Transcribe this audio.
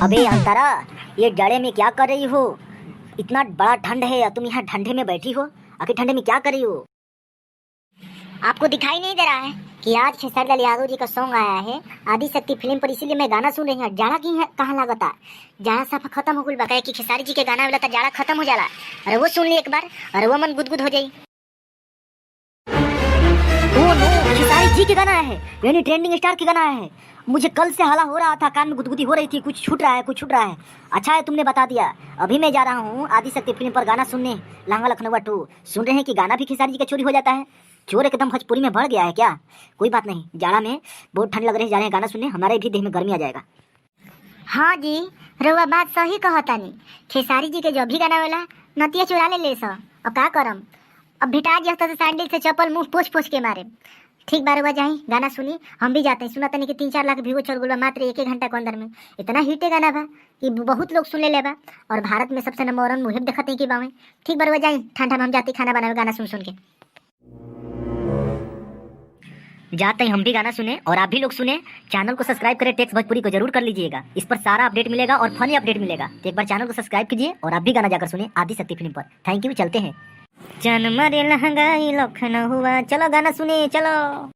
अबे अंतरा, ये जाड़े में क्या कर रही हो? इतना बड़ा ठंड है और तुम यहाँ ठंडे में बैठी हो। आखिर ठंडे में क्या कर रही हो? आपको दिखाई नहीं दे रहा है कि आज खेसारी यादव जी का सॉन्ग आया है आदि शक्ति फिल्म पर, इसीलिए मैं गाना सुन रही हूँ। जाड़ा की है कहाँ लागता, जाड़ा सफा खत्म हो गई बकाया कि खेसारी जी के गाना वाला था जाड़ा खत्म हो जाला। अरे वो सुन ली एक बार, अरे वो मन गुदगुद हो जाई। ओह नो, खेसारी जी के गाना है, यानी ट्रेंडिंग स्टार के गाना है। मुझे कल से हाला हो रहा था, कान में गुदगुदी हो रही थी, कुछ छूट रहा है, कुछ छूट रहा है। अच्छा है तुमने बता दिया। अभी मैं जा रहा हूँ आदि शक्ति फिल्म पर गाना सुनने, लांगा लखनऊ 2। सुन रहे हैं कि गाना भी खेसारी जी का चोरी हो जाता है। चोर एकदम भोजपुरी में बढ़ गया है क्या? कोई बात नहीं, जाड़ा में बहुत ठंड लग रही है, जा रहे हैं गाना सुनने, हमारे भी देह में गर्मी आ जाएगा। हाँ जी, रउआ बात सही कहता नहीं। खेसारी जी के जो भी गाना वाला नतिया चुरा ले सा, अब का करम। अब भिटा जी तो सैंडल से चप्पल मुंह पोछ पोछ के मारे। ठीक बार हुआ जाई गाना सुनी, हम भी जाते हैं। सुना तनी कि 3-4 लाख व्यूज चल गया मात्र 1 घंटा के अंदर में। इतना हिटे गाना बा कि बहुत लोग सुन ले बा, और भारत में सबसे नंबर 1 मुहिम देखते हैं कि बावे। ठीक बार हुआ जाई, ठंडा में हम जाते खाना बनावे गाना सुन सुन के। जाते ही हम भी गाना सुने और आप भी लोग सुने। चैनल को सब्सक्राइब करें, टेक्स भोजपुरी को जरूर कर लीजिएगा। इस पर सारा अपडेट मिलेगा और फनी अपडेट मिलेगा। तो एक बार चैनल को सब्सक्राइब कीजिए और आप भी गाना जाकर सुने आदि शक्ति फिल्म पर। थैंक यू, चलते हैं। जन्म रे लहंगाई लखनऊ हुआ, चलो गाना सुने चलो।